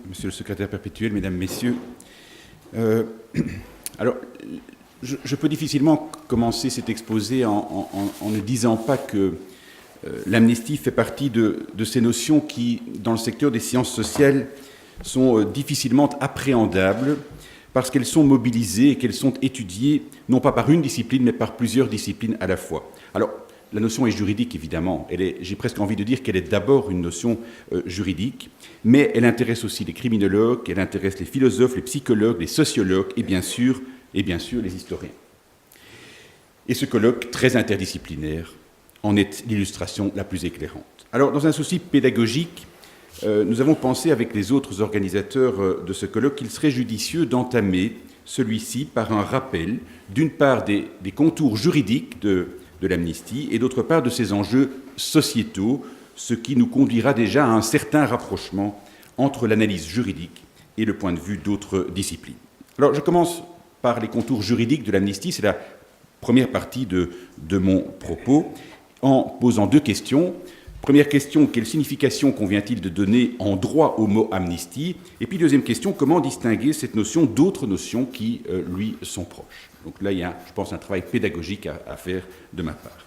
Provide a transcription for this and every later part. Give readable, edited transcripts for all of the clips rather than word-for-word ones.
Monsieur le secrétaire perpétuel, mesdames, messieurs, alors, je peux difficilement commencer cet exposé en ne disant pas que l'amnistie fait partie de ces notions qui, dans le secteur des sciences sociales, sont difficilement appréhendables parce qu'elles sont mobilisées et qu'elles sont étudiées non pas par une discipline, mais par plusieurs disciplines à la fois. Alors, la notion est juridique, évidemment. J'ai presque envie de dire qu'elle est d'abord une notion juridique, mais elle intéresse aussi les criminologues, elle intéresse les philosophes, les psychologues, les sociologues et bien sûr les historiens. Et ce colloque très interdisciplinaire en est l'illustration la plus éclairante. Alors, dans un souci pédagogique, nous avons pensé avec les autres organisateurs de ce colloque qu'il serait judicieux d'entamer celui-ci par un rappel, d'une part des contours juridiques de l'amnistie et d'autre part de ses enjeux sociétaux, ce qui nous conduira déjà à un certain rapprochement entre l'analyse juridique et le point de vue d'autres disciplines. Alors je commence par les contours juridiques de l'amnistie, c'est la première partie de mon propos, en posant deux questions. Première question, quelle signification convient-il de donner en droit au mot amnistie? Et puis deuxième question, comment distinguer cette notion d'autres notions qui lui sont proches? Donc là, il y a, je pense, un travail pédagogique à faire de ma part.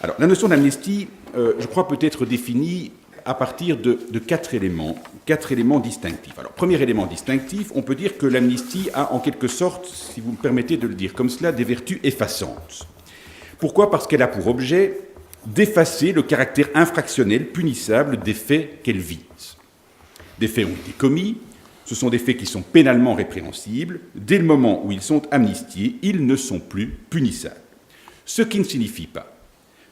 Alors, la notion d'amnistie, je crois, peut être définie à partir de quatre éléments distinctifs. Alors, premier élément distinctif, on peut dire que l'amnistie a en quelque sorte, si vous me permettez de le dire comme cela, des vertus effaçantes. Pourquoi? Parce qu'elle a pour objet d'effacer le caractère infractionnel, punissable des faits qu'elle vise. Des faits ont été commis, ce sont des faits qui sont pénalement répréhensibles. Dès le moment où ils sont amnistiés, ils ne sont plus punissables. Ce qui ne signifie pas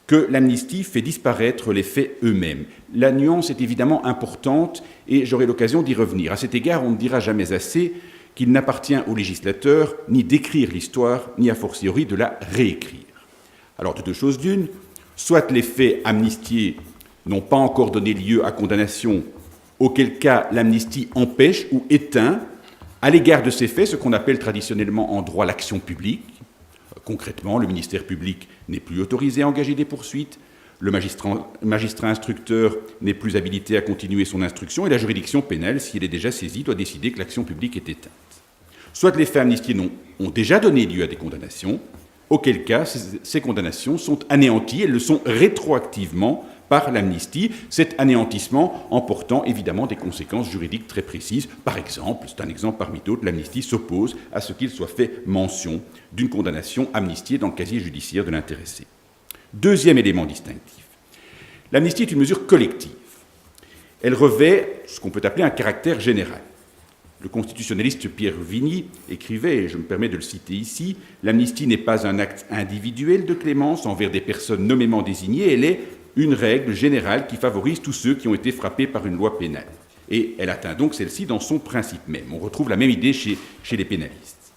que l'amnistie fait disparaître les faits eux-mêmes. La nuance est évidemment importante et j'aurai l'occasion d'y revenir. À cet égard, on ne dira jamais assez qu'il n'appartient au législateur ni d'écrire l'histoire, ni a fortiori de la réécrire. Alors, de deux choses d'une, soit les faits amnistiés n'ont pas encore donné lieu à condamnation, auquel cas l'amnistie empêche ou éteint à l'égard de ces faits ce qu'on appelle traditionnellement en droit l'action publique. Concrètement, le ministère public n'est plus autorisé à engager des poursuites, le magistrat instructeur n'est plus habilité à continuer son instruction et la juridiction pénale, si elle est déjà saisie, doit décider que l'action publique est éteinte. Soit les faits amnistiés ont déjà donné lieu à des condamnations, auquel cas ces condamnations sont anéanties, elles le sont rétroactivement par l'amnistie, cet anéantissement emportant évidemment des conséquences juridiques très précises. Par exemple, c'est un exemple parmi d'autres, l'amnistie s'oppose à ce qu'il soit fait mention d'une condamnation amnistiée dans le casier judiciaire de l'intéressé. Deuxième élément distinctif, l'amnistie est une mesure collective. Elle revêt ce qu'on peut appeler un caractère général. Le constitutionnaliste Pierre Vigny écrivait, et je me permets de le citer ici, « L'amnistie n'est pas un acte individuel de clémence envers des personnes nommément désignées, elle est une règle générale qui favorise tous ceux qui ont été frappés par une loi pénale. » Et elle atteint donc celle-ci dans son principe même. On retrouve la même idée chez les pénalistes.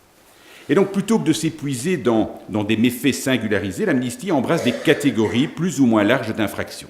Et donc, plutôt que de s'épuiser dans des méfaits singularisés, l'amnistie embrasse des catégories plus ou moins larges d'infractions.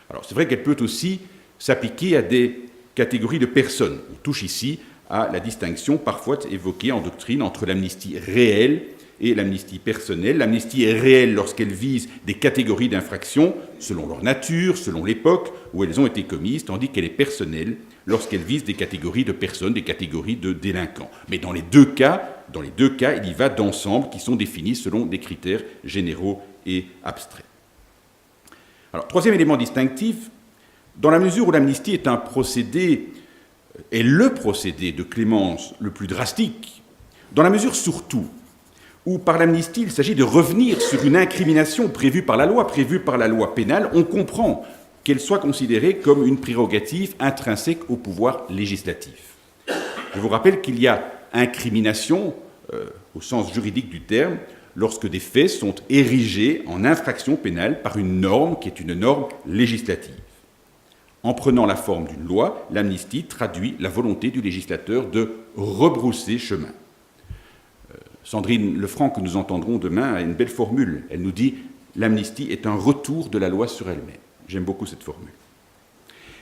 Alors, c'est vrai qu'elle peut aussi s'appliquer à des catégorie de personnes. On touche ici à la distinction parfois évoquée en doctrine entre l'amnistie réelle et l'amnistie personnelle. L'amnistie est réelle lorsqu'elle vise des catégories d'infractions selon leur nature, selon l'époque où elles ont été commises, tandis qu'elle est personnelle lorsqu'elle vise des catégories de personnes, des catégories de délinquants. Mais dans les deux cas, il y va d'ensemble qui sont définis selon des critères généraux et abstraits. Alors, troisième élément distinctif, dans la mesure où l'amnistie est un procédé, est le procédé de clémence le plus drastique, dans la mesure surtout où par l'amnistie il s'agit de revenir sur une incrimination prévue par la loi pénale, on comprend qu'elle soit considérée comme une prérogative intrinsèque au pouvoir législatif. Je vous rappelle qu'il y a incrimination, au sens juridique du terme, lorsque des faits sont érigés en infraction pénale par une norme qui est une norme législative. En prenant la forme d'une loi, l'amnistie traduit la volonté du législateur de rebrousser chemin. Sandrine Lefranc, que nous entendrons demain, a une belle formule. Elle nous dit « l'amnistie est un retour de la loi sur elle-même ». J'aime beaucoup cette formule.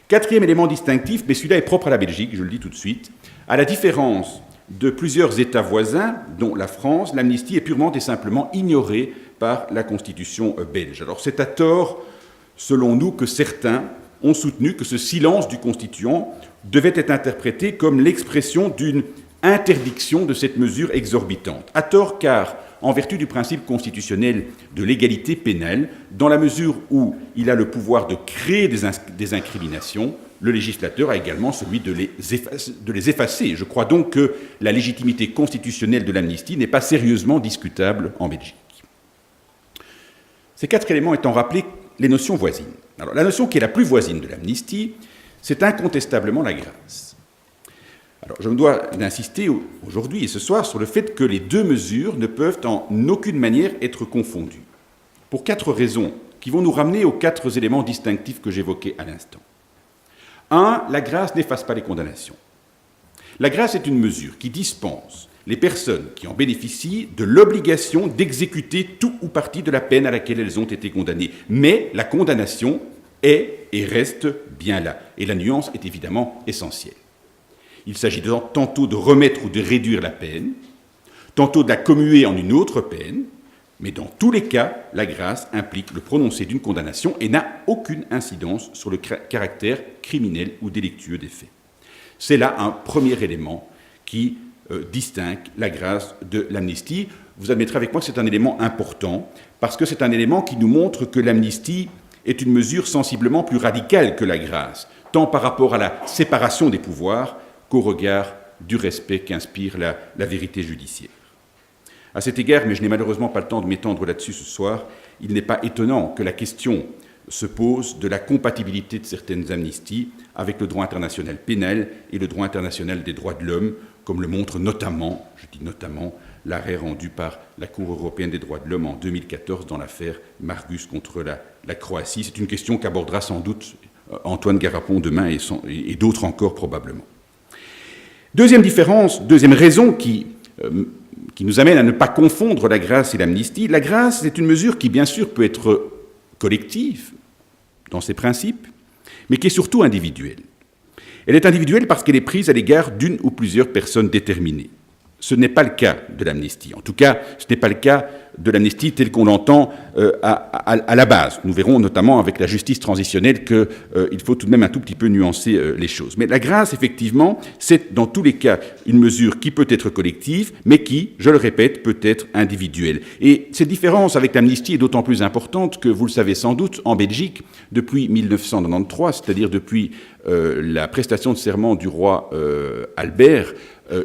Quatrième élément distinctif, mais celui-là est propre à la Belgique, je le dis tout de suite. À la différence de plusieurs États voisins, dont la France, l'amnistie est purement et simplement ignorée par la Constitution belge. Alors c'est à tort, selon nous, que certains ont soutenu que ce silence du constituant devait être interprétée comme l'expression d'une interdiction de cette mesure exorbitante. À tort, car, en vertu du principe constitutionnel de l'égalité pénale, dans la mesure où il a le pouvoir de créer des incriminations, le législateur a également celui de les effacer. Je crois donc que la légitimité constitutionnelle de l'amnistie n'est pas sérieusement discutable en Belgique. Ces 4 éléments étant rappelés, les notions voisines. Alors, la notion qui est la plus voisine de l'amnistie, c'est incontestablement la grâce. Alors, je me dois d'insister aujourd'hui et ce soir sur le fait que les 2 mesures ne peuvent en aucune manière être confondues, pour 4 raisons qui vont nous ramener aux 4 éléments distinctifs que j'évoquais à l'instant. 1. La grâce n'efface pas les condamnations. La grâce est une mesure qui dispense les personnes qui en bénéficient de l'obligation d'exécuter tout ou partie de la peine à laquelle elles ont été condamnées. Mais la condamnation est et reste bien là. Et la nuance est évidemment essentielle. Il s'agit tantôt de remettre ou de réduire la peine, tantôt de la commuer en une autre peine, mais dans tous les cas, la grâce implique le prononcé d'une condamnation et n'a aucune incidence sur le caractère criminel ou délictueux des faits. C'est là un premier élément qui distingue la grâce de l'amnistie. Vous admettrez avec moi que c'est un élément important, parce que c'est un élément qui nous montre que l'amnistie est une mesure sensiblement plus radicale que la grâce, tant par rapport à la séparation des pouvoirs qu'au regard du respect qu'inspire la vérité judiciaire. À cet égard, mais je n'ai malheureusement pas le temps de m'étendre là-dessus ce soir, il n'est pas étonnant que la question se pose de la compatibilité de certaines amnisties avec le droit international pénal et le droit international des droits de l'homme, comme le montre notamment, je dis notamment, l'arrêt rendu par la Cour européenne des droits de l'homme en 2014 dans l'affaire Margus contre la Croatie. C'est une question qu'abordera sans doute Antoine Garapon demain et d'autres encore probablement. Deuxième différence, deuxième raison qui nous amène à ne pas confondre la grâce et l'amnistie. La grâce, c'est une mesure qui, bien sûr, peut être collective dans ses principes, mais qui est surtout individuelle. Elle est individuelle parce qu'elle est prise à l'égard d'une ou plusieurs personnes déterminées. Ce n'est pas le cas de l'amnistie. En tout cas, ce n'est pas le cas de l'amnistie telle qu'on l'entend à la base. Nous verrons notamment avec la justice transitionnelle qu'il faut tout de même un tout petit peu nuancer les choses. Mais la grâce, effectivement, c'est dans tous les cas une mesure qui peut être collective, mais qui, je le répète, peut être individuelle. Et cette différence avec l'amnistie est d'autant plus importante que, vous le savez sans doute, en Belgique, depuis 1993, c'est-à-dire depuis la prestation de serment du roi Albert,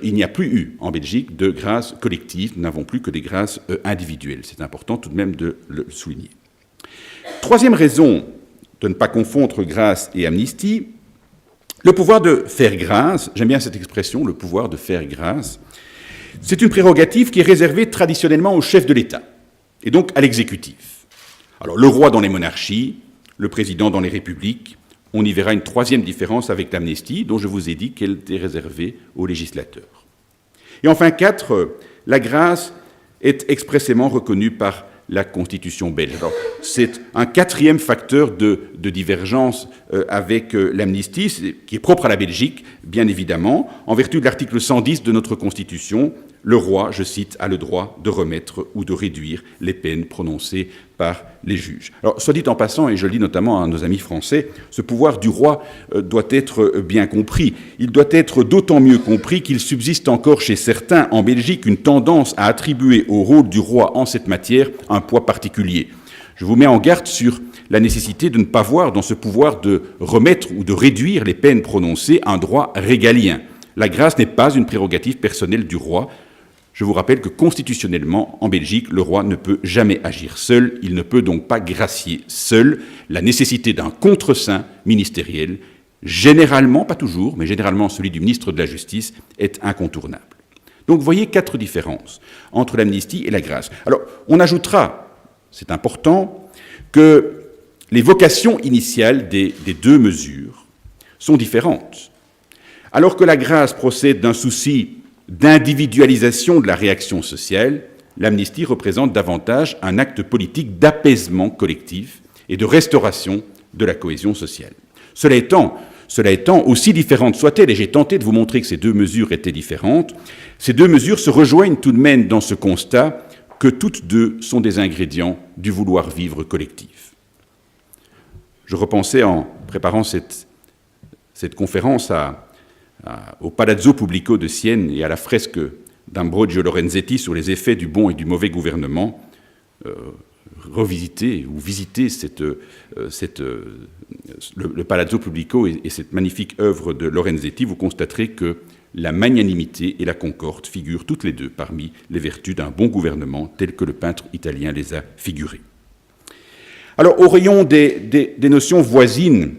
il n'y a plus eu en Belgique de grâce collective, nous n'avons plus que des grâces individuelles. C'est important tout de même de le souligner. Troisième raison de ne pas confondre grâce et amnistie, le pouvoir de faire grâce, j'aime bien cette expression, le pouvoir de faire grâce, c'est une prérogative qui est réservée traditionnellement au chef de l'État, et donc à l'exécutif. Alors le roi dans les monarchies, le président dans les républiques. On y verra une troisième différence avec l'amnistie, dont je vous ai dit qu'elle était réservée aux législateurs. Et enfin, 4, la grâce est expressément reconnue par la Constitution belge. Alors, c'est un 4e facteur de divergence avec l'amnistie, qui est propre à la Belgique, bien évidemment. En vertu de l'article 110 de notre Constitution, le roi, je cite, a le droit de remettre ou de réduire les peines prononcées par les juges. Alors, soit dit en passant, et je le dis notamment à nos amis français, ce pouvoir du roi doit être bien compris. Il doit être d'autant mieux compris qu'il subsiste encore chez certains en Belgique une tendance à attribuer au rôle du roi en cette matière un poids particulier. Je vous mets en garde sur la nécessité de ne pas voir dans ce pouvoir de remettre ou de réduire les peines prononcées un droit régalien. La grâce n'est pas une prérogative personnelle du roi. Je vous rappelle que constitutionnellement, en Belgique, le roi ne peut jamais agir seul, il ne peut donc pas gracier seul. La nécessité d'un contre-seing ministériel, généralement, pas toujours, mais généralement celui du ministre de la Justice, est incontournable. Donc vous voyez 4 différences entre l'amnistie et la grâce. Alors on ajoutera, c'est important, que les vocations initiales des 2 mesures sont différentes. Alors que la grâce procède d'un souci d'individualisation de la réaction sociale, l'amnistie représente davantage un acte politique d'apaisement collectif et de restauration de la cohésion sociale. Cela étant, aussi différentes soient-elles, et j'ai tenté de vous montrer que ces 2 mesures étaient différentes, ces 2 mesures se rejoignent tout de même dans ce constat que toutes 2 sont des ingrédients du vouloir vivre collectif. Je repensais en préparant cette conférence à au Palazzo Pubblico de Sienne et à la fresque d'Ambrogio Lorenzetti sur les effets du bon et du mauvais gouvernement, revisiter ou visiter le Palazzo Pubblico et cette magnifique œuvre de Lorenzetti, vous constaterez que la magnanimité et la concorde figurent toutes les deux parmi les vertus d'un bon gouvernement tel que le peintre italien les a figurées. Alors, au rayon des notions voisines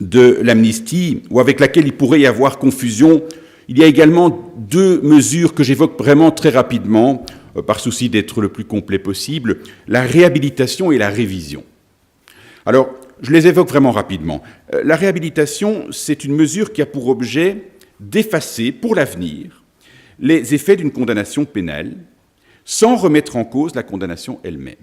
de l'amnistie, ou avec laquelle il pourrait y avoir confusion, il y a également deux mesures que j'évoque vraiment très rapidement, par souci d'être le plus complet possible, la réhabilitation et la révision. Alors, je les évoque vraiment rapidement. La réhabilitation, c'est une mesure qui a pour objet d'effacer pour l'avenir les effets d'une condamnation pénale sans remettre en cause la condamnation elle-même.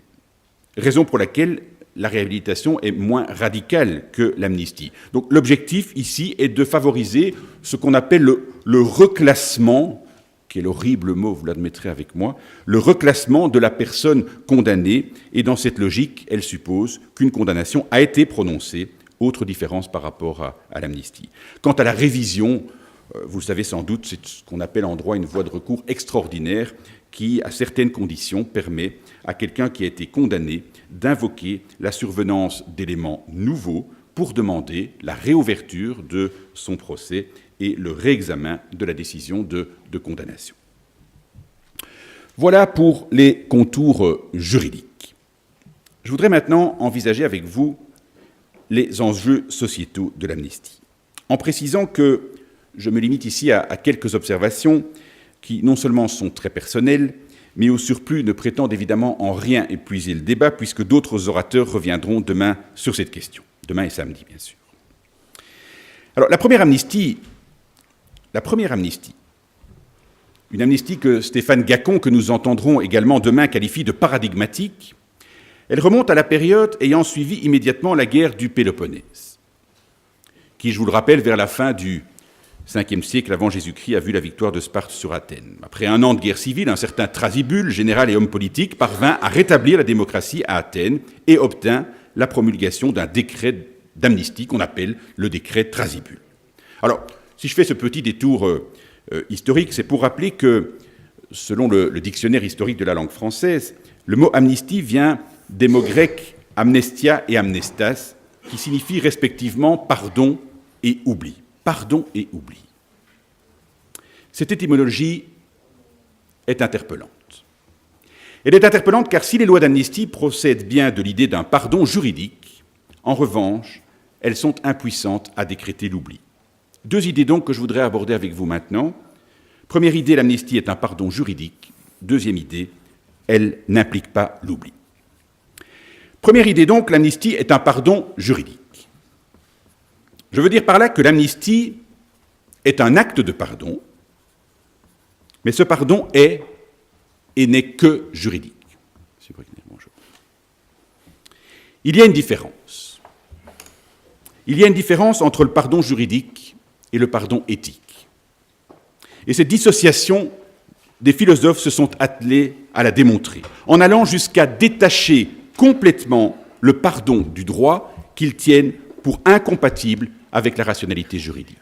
Raison pour laquelle la réhabilitation est moins radicale que l'amnistie. Donc l'objectif ici est de favoriser ce qu'on appelle le reclassement, qui est l'horrible mot, vous l'admettrez avec moi, le reclassement de la personne condamnée, et dans cette logique, elle suppose qu'une condamnation a été prononcée, autre différence par rapport à l'amnistie. Quant à la révision, vous le savez sans doute, c'est ce qu'on appelle en droit une voie de recours extraordinaire qui, à certaines conditions, permet à quelqu'un qui a été condamné d'invoquer la survenance d'éléments nouveaux pour demander la réouverture de son procès et le réexamen de la décision de condamnation. Voilà pour les contours juridiques. Je voudrais maintenant envisager avec vous les enjeux sociétaux de l'amnistie, en précisant que je me limite ici à quelques observations qui non seulement sont très personnelles, mais au surplus ne prétendent évidemment en rien épuiser le débat, puisque d'autres orateurs reviendront demain sur cette question, demain et samedi, bien sûr. Alors, la première amnistie, une amnistie que Stéphane Gacon, que nous entendrons également demain, qualifie de paradigmatique, elle remonte à la période ayant suivi immédiatement la guerre du Péloponnèse, qui, je vous le rappelle, vers la fin du 5e siècle avant Jésus-Christ, a vu la victoire de Sparte sur Athènes. Après un an de guerre civile, un certain Thrasybule, général et homme politique, parvint à rétablir la démocratie à Athènes et obtint la promulgation d'un décret d'amnistie qu'on appelle le décret Thrasybule. Alors, si je fais ce petit détour historique, c'est pour rappeler que, selon le dictionnaire historique de la langue française, le mot amnistie vient des mots grecs amnestia et amnestas, qui signifient respectivement pardon et oubli. Pardon et oubli. Cette étymologie est interpellante. Elle est interpellante car si les lois d'amnistie procèdent bien de l'idée d'un pardon juridique, en revanche, elles sont impuissantes à décréter l'oubli. Deux idées donc que je voudrais aborder avec vous maintenant. Première idée, l'amnistie est un pardon juridique. Deuxième idée, elle n'implique pas l'oubli. Première idée donc, l'amnistie est un pardon juridique. Je veux dire par là que l'amnistie est un acte de pardon, mais ce pardon est et n'est que juridique. Bonjour. Il y a une différence. Il y a une différence entre le pardon juridique et le pardon éthique. Et cette dissociation, des philosophes se sont attelés à la démontrer, en allant jusqu'à détacher complètement le pardon du droit qu'ils tiennent pour incompatible avec la rationalité juridique.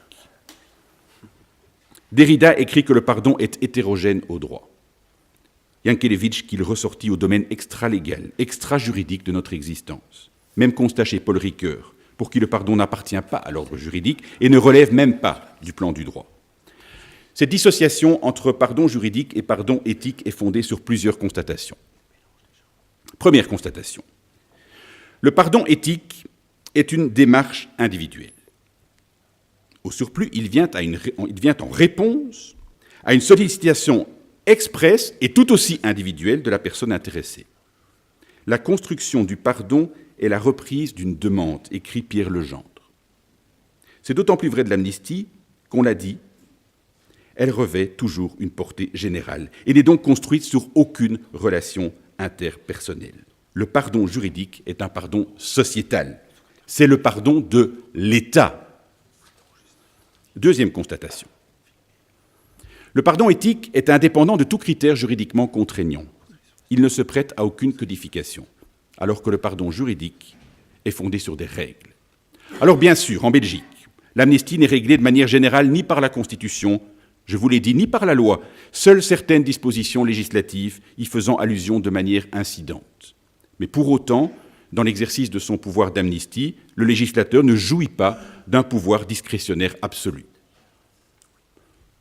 Derrida écrit que le pardon est hétérogène au droit. Yankelevitch qu'il ressortit au domaine extralégal, extra-juridique de notre existence. Même constat chez Paul Ricoeur, pour qui le pardon n'appartient pas à l'ordre juridique et ne relève même pas du plan du droit. Cette dissociation entre pardon juridique et pardon éthique est fondée sur plusieurs constatations. Première constatation. Le pardon éthique est une démarche individuelle. Au surplus, il vient en réponse à une sollicitation expresse et tout aussi individuelle de la personne intéressée. La construction du pardon est la reprise d'une demande, écrit Pierre Legendre. C'est d'autant plus vrai de l'amnistie qu'on l'a dit, elle revêt toujours une portée générale et n'est donc construite sur aucune relation interpersonnelle. Le pardon juridique est un pardon sociétal. C'est le pardon de l'État. Deuxième constatation. Le pardon éthique est indépendant de tout critère juridiquement contraignant. Il ne se prête à aucune codification, alors que le pardon juridique est fondé sur des règles. Alors bien sûr, en Belgique, L'amnistie n'est réglée de manière générale ni par la Constitution, je vous l'ai dit, ni par la loi. Seules certaines dispositions législatives y faisant allusion de manière incidente. Mais pour autant, dans l'exercice de son pouvoir d'amnistie, le législateur ne jouit pas d'un pouvoir discrétionnaire absolu.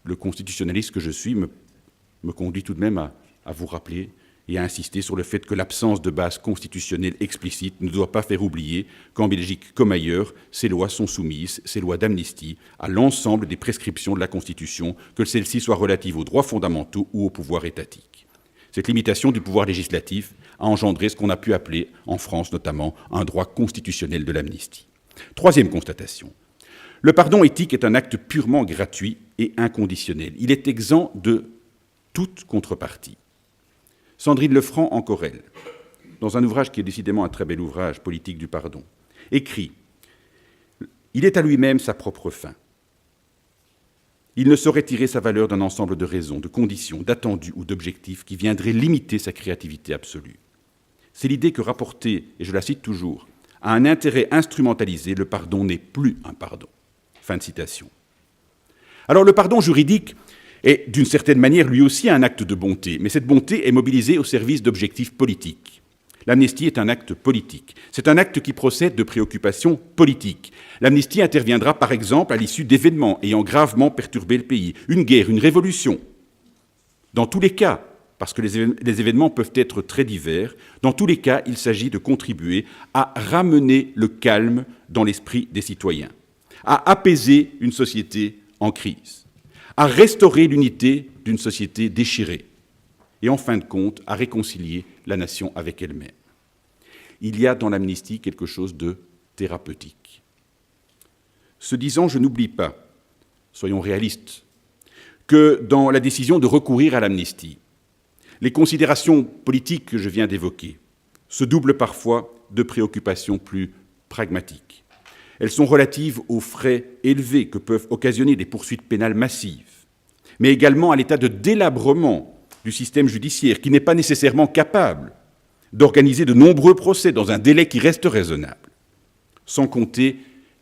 Le constitutionnaliste que je suis me conduit tout de même à vous rappeler et à insister sur le fait que l'absence de base constitutionnelle explicite ne doit pas faire oublier qu'en Belgique comme ailleurs, ces lois sont soumises, ces lois d'amnistie, à l'ensemble des prescriptions de la Constitution, que celles-ci soient relatives aux droits fondamentaux ou au pouvoir étatique. Cette limitation du pouvoir législatif a engendré ce qu'on a pu appeler, en France notamment, un droit constitutionnel de l'amnistie. Troisième constatation. Le pardon éthique est un acte purement gratuit et inconditionnel. Il est exempt de toute contrepartie. Sandrine Lefranc, encore elle, dans un ouvrage qui est décidément un très bel ouvrage, Politique du pardon, écrit « Il est à lui-même sa propre fin. Il ne saurait tirer sa valeur d'un ensemble de raisons, de conditions, d'attendus ou d'objectifs qui viendraient limiter sa créativité absolue. C'est l'idée que rapporter, et je la cite toujours, à un intérêt instrumentalisé, le pardon n'est plus un pardon. » Fin de citation. Alors le pardon juridique est d'une certaine manière lui aussi un acte de bonté, mais cette bonté est mobilisée au service d'objectifs politiques. L'amnistie est un acte politique. C'est un acte qui procède de préoccupations politiques. L'amnistie interviendra par exemple à l'issue d'événements ayant gravement perturbé le pays, une guerre, une révolution. Dans tous les cas, parce que les événements peuvent être très divers, dans tous les cas, il s'agit de contribuer à ramener le calme dans l'esprit des citoyens, à apaiser une société en crise, à restaurer l'unité d'une société déchirée et, en fin de compte, à réconcilier la nation avec elle-même. Il y a dans l'amnistie quelque chose de thérapeutique. Ce disant, je n'oublie pas, soyons réalistes, que dans la décision de recourir à l'amnistie, les considérations politiques que je viens d'évoquer se doublent parfois de préoccupations plus pragmatiques. Elles sont relatives aux frais élevés que peuvent occasionner des poursuites pénales massives, mais également à l'état de délabrement du système judiciaire, qui n'est pas nécessairement capable d'organiser de nombreux procès dans un délai qui reste raisonnable, sans compter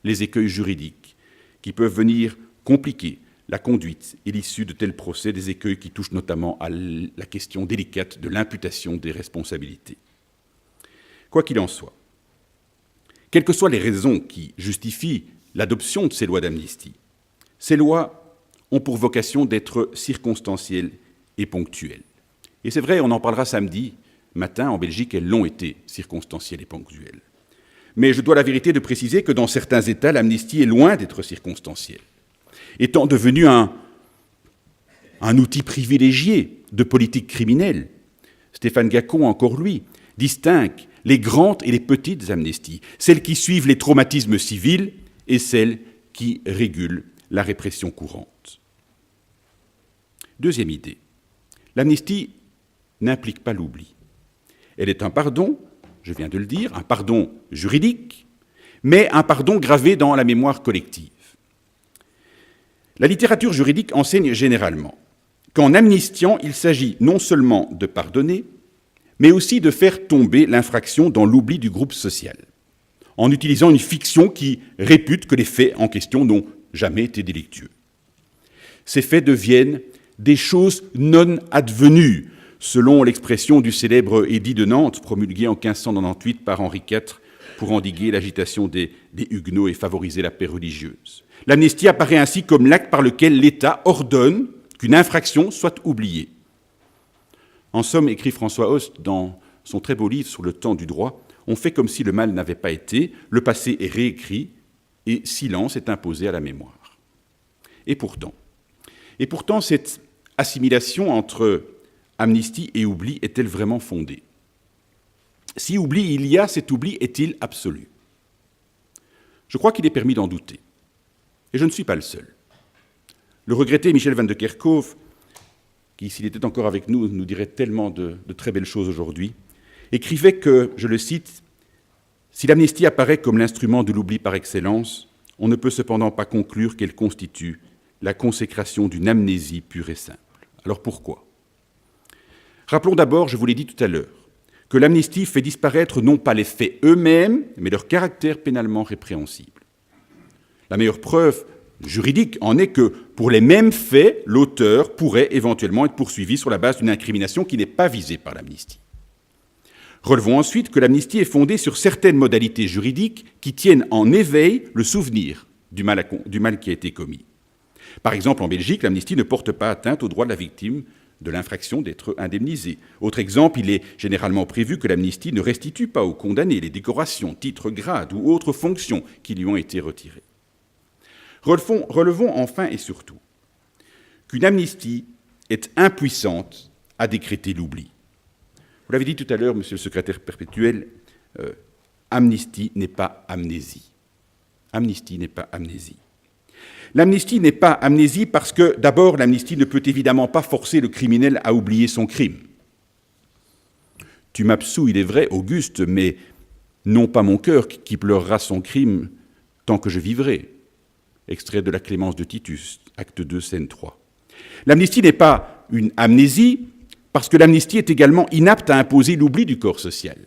les écueils juridiques qui peuvent venir compliquer la conduite et l'issue de tels procès, des écueils qui touchent notamment à la question délicate de l'imputation des responsabilités. Quoi qu'il en soit, quelles que soient les raisons qui justifient l'adoption de ces lois d'amnistie, ces lois ont pour vocation d'être circonstancielles et ponctuelles. Et c'est vrai, on en parlera samedi matin, en Belgique, elles l'ont été, circonstancielles et ponctuelles. Mais je dois la vérité de préciser que dans certains États, l'amnistie est loin d'être circonstancielle, étant devenue un outil privilégié de politique criminelle. Stéphane Gacon, encore lui, distingue les grandes et les petites amnisties, celles qui suivent les traumatismes civils et celles qui régulent la répression courante. Deuxième idée, l'amnistie n'implique pas l'oubli. Elle est un pardon, je viens de le dire, un pardon juridique, mais un pardon gravé dans la mémoire collective. La littérature juridique enseigne généralement qu'en amnistiant, il s'agit non seulement de pardonner, mais aussi de faire tomber l'infraction dans l'oubli du groupe social, en utilisant une fiction qui répute que les faits en question n'ont jamais été délictueux. Ces faits deviennent des choses non advenues, selon l'expression du célèbre édit de Nantes, promulgué en 1598 par Henri IV pour endiguer l'agitation des Huguenots et favoriser la paix religieuse. L'amnistie apparaît ainsi comme l'acte par lequel l'État ordonne qu'une infraction soit oubliée. En somme, écrit François Host dans son très beau livre sur le temps du droit, on fait comme si le mal n'avait pas été, le passé est réécrit et silence est imposé à la mémoire. Et pourtant, cette assimilation entre amnistie et oubli est-elle vraiment fondée? Si oubli il y a, cet oubli est-il absolu? Je crois qu'il est permis d'en douter. Et je ne suis pas le seul. Le regretté Michel van de Kerkhove, qui, s'il était encore avec nous, nous dirait tellement de très belles choses aujourd'hui, écrivait que, je le cite, « Si l'amnistie apparaît comme l'instrument de l'oubli par excellence, on ne peut cependant pas conclure qu'elle constitue la consécration d'une amnésie pure et simple. » Alors pourquoi? Rappelons d'abord, je vous l'ai dit tout à l'heure, que l'amnistie fait disparaître non pas les faits eux-mêmes, mais leur caractère pénalement répréhensible. La meilleure preuve juridique en est que, pour les mêmes faits, l'auteur pourrait éventuellement être poursuivi sur la base d'une incrimination qui n'est pas visée par l'amnistie. Relevons ensuite que l'amnistie est fondée sur certaines modalités juridiques qui tiennent en éveil le souvenir du mal qui a été commis. Par exemple, en Belgique, l'amnistie ne porte pas atteinte au droit de la victime de l'infraction d'être indemnisée. Autre exemple, il est généralement prévu que l'amnistie ne restitue pas aux condamnés les décorations, titres, grades ou autres fonctions qui lui ont été retirées. Relevons enfin et surtout qu'une amnistie est impuissante à décréter l'oubli. Vous l'avez dit tout à l'heure, monsieur le secrétaire perpétuel, amnistie n'est pas amnésie. Amnistie n'est pas amnésie. L'amnistie n'est pas amnésie parce que, d'abord, l'amnistie ne peut évidemment pas forcer le criminel à oublier son crime. Tu m'absous, il est vrai, Auguste, mais non pas mon cœur qui pleurera son crime tant que je vivrai. Extrait de la Clémence de Titus, acte 2, scène 3. L'amnistie n'est pas une amnésie parce que l'amnistie est également inapte à imposer l'oubli du corps social.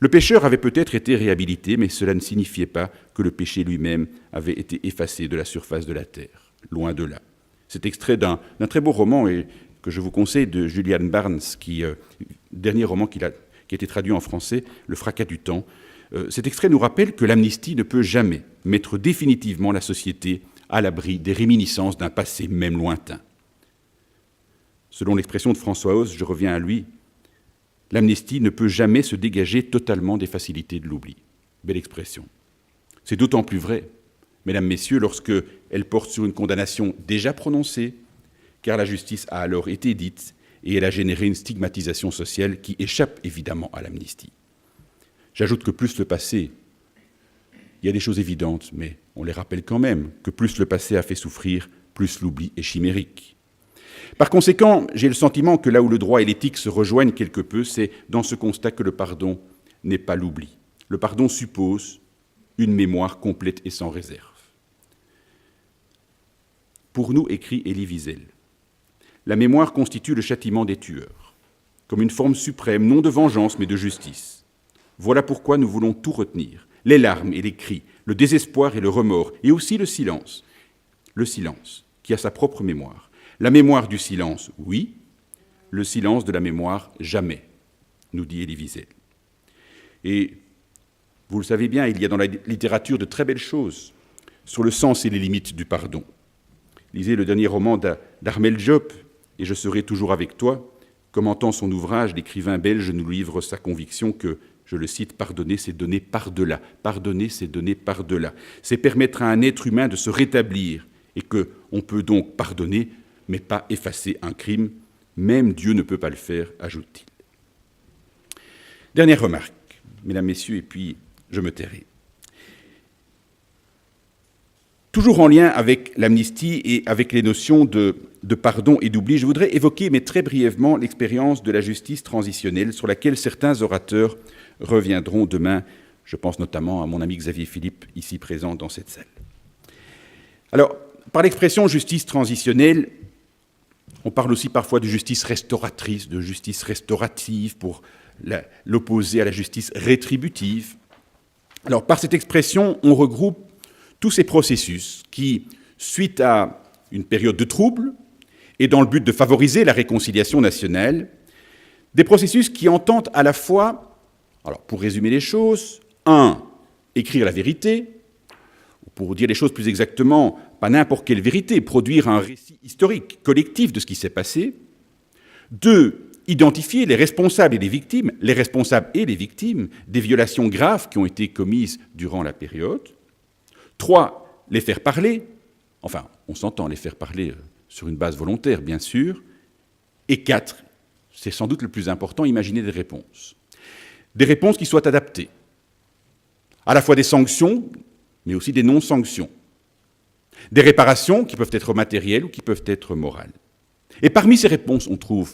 Le pécheur avait peut-être été réhabilité, mais cela ne signifiait pas que le péché lui-même avait été effacé de la surface de la terre. Loin de là. C'est extrait d'un très beau roman et que je vous conseille de Julian Barnes, dernier roman qui a été traduit en français, Le fracas du temps. Cet extrait nous rappelle que l'amnistie ne peut jamais mettre définitivement la société à l'abri des réminiscences d'un passé même lointain. Selon l'expression de François Hauss, je reviens à lui, l'amnistie ne peut jamais se dégager totalement des facilités de l'oubli. Belle expression. C'est d'autant plus vrai, mesdames, messieurs, lorsqu'elle porte sur une condamnation déjà prononcée, car la justice a alors été dite et elle a généré une stigmatisation sociale qui échappe évidemment à l'amnistie. J'ajoute que plus le passé, il y a des choses évidentes, mais on les rappelle quand même, que plus le passé a fait souffrir, plus l'oubli est chimérique. Par conséquent, j'ai le sentiment que là où le droit et l'éthique se rejoignent quelque peu, c'est dans ce constat que le pardon n'est pas l'oubli. Le pardon suppose une mémoire complète et sans réserve. Pour nous, écrit Elie Wiesel, la mémoire constitue le châtiment des tueurs, comme une forme suprême, non de vengeance, mais de justice. Voilà pourquoi nous voulons tout retenir, les larmes et les cris, le désespoir et le remords, et aussi le silence qui a sa propre mémoire. La mémoire du silence, oui, le silence de la mémoire, jamais, nous dit Elie Wiesel. Et vous le savez bien, il y a dans la littérature de très belles choses sur le sens et les limites du pardon. Lisez le dernier roman d'Armel Diop, « Et je serai toujours avec toi ». Commentant son ouvrage, l'écrivain belge nous livre sa conviction que, je le cite, « pardonner, c'est donner par-delà. Pardonner, c'est donner par-delà. C'est permettre à un être humain de se rétablir et qu'on peut donc pardonner, mais pas effacer un crime. Même Dieu ne peut pas le faire, ajoute-t-il. » Dernière remarque, mesdames, messieurs, et puis je me tairai. Toujours en lien avec l'amnistie et avec les notions de pardon et d'oubli, je voudrais évoquer, mais très brièvement, l'expérience de la justice transitionnelle sur laquelle certains orateurs reviendront demain. Je pense notamment à mon ami Xavier Philippe, ici présent dans cette salle. Alors, par l'expression justice transitionnelle, on parle aussi parfois de justice restauratrice, de justice restaurative pour l'opposer à la justice rétributive. Alors, par cette expression, on regroupe tous ces processus qui, suite à une période de trouble et dans le but de favoriser la réconciliation nationale, des processus qui entendent à la fois, alors pour résumer les choses, 1. Écrire la vérité, ou pour dire les choses plus exactement, pas n'importe quelle vérité, produire un récit historique collectif de ce qui s'est passé. 2. Identifier les responsables et les victimes des violations graves qui ont été commises durant la période. 3. Les faire parler, enfin, on s'entend les faire parler sur une base volontaire, bien sûr. Et 4, c'est sans doute le plus important, imaginer des réponses. Des réponses qui soient adaptées, à la fois des sanctions, mais aussi des non-sanctions. Des réparations qui peuvent être matérielles ou qui peuvent être morales. Et parmi ces réponses, on trouve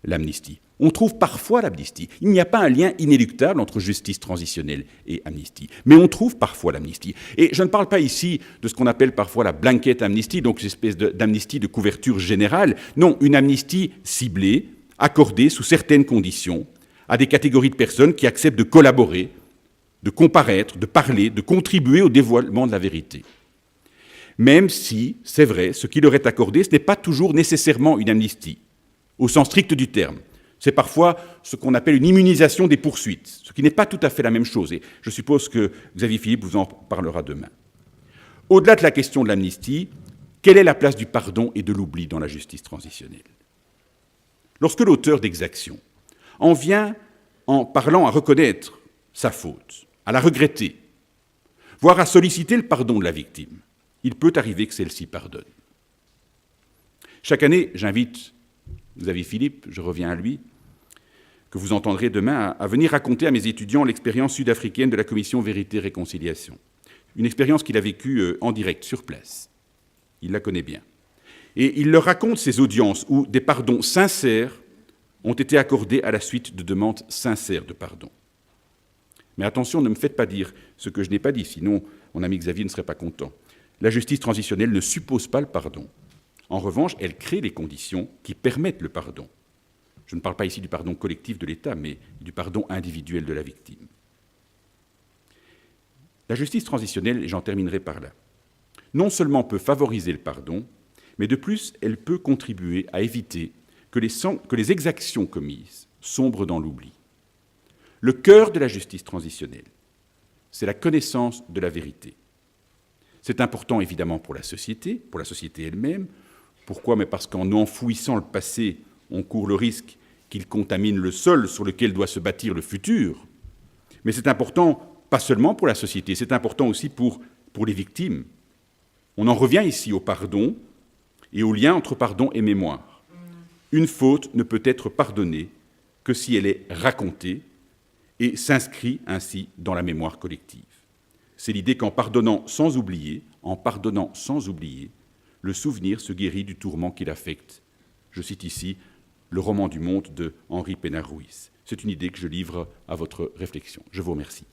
l'amnistie. On trouve parfois l'amnistie. Il n'y a pas un lien inéluctable entre justice transitionnelle et amnistie. Mais on trouve parfois l'amnistie. Et je ne parle pas ici de ce qu'on appelle parfois la blanket amnistie, donc une espèce d'amnistie de couverture générale. Non, une amnistie ciblée, accordée sous certaines conditions, à des catégories de personnes qui acceptent de collaborer de comparaître, de parler, de contribuer au dévoilement de la vérité. Même si, c'est vrai, ce qui leur est accordé, ce n'est pas toujours nécessairement une amnistie, au sens strict du terme. C'est parfois ce qu'on appelle une immunisation des poursuites, ce qui n'est pas tout à fait la même chose. Et je suppose que Xavier Philippe vous en parlera demain. Au-delà de la question de l'amnistie, quelle est la place du pardon et de l'oubli dans la justice transitionnelle? Lorsque l'auteur d'exaction en vient en parlant à reconnaître sa faute, à la regretter, voire à solliciter le pardon de la victime, il peut arriver que celle-ci pardonne. Chaque année, j'invite Xavier Philippe, je reviens à lui, que vous entendrez demain, à venir raconter à mes étudiants l'expérience sud-africaine de la commission Vérité-Réconciliation. Une expérience qu'il a vécue en direct, sur place. Il la connaît bien. Et il leur raconte ces audiences où des pardons sincères ont été accordés à la suite de demandes sincères de pardon. Mais attention, ne me faites pas dire ce que je n'ai pas dit, sinon mon ami Xavier ne serait pas content. La justice transitionnelle ne suppose pas le pardon. En revanche, elle crée les conditions qui permettent le pardon. Je ne parle pas ici du pardon collectif de l'État, mais du pardon individuel de la victime. La justice transitionnelle, et j'en terminerai par là, non seulement peut favoriser le pardon, mais de plus, elle peut contribuer à éviter que les exactions commises sombrent dans l'oubli. Le cœur de la justice transitionnelle, c'est la connaissance de la vérité. C'est important évidemment pour la société elle-même. Pourquoi? Mais parce qu'en enfouissant le passé, on court le risque qu'il contamine le sol sur lequel doit se bâtir le futur. Mais c'est important pas seulement pour la société, c'est important aussi pour les victimes. On en revient ici au pardon et au lien entre pardon et mémoire. Une faute ne peut être pardonnée que si elle est racontée et s'inscrit ainsi dans la mémoire collective. C'est l'idée qu'en pardonnant sans oublier, le souvenir se guérit du tourment qu'il affecte. Je cite ici le roman du monde de Henri Pénard-Ruiz. C'est une idée que je livre à votre réflexion. Je vous remercie.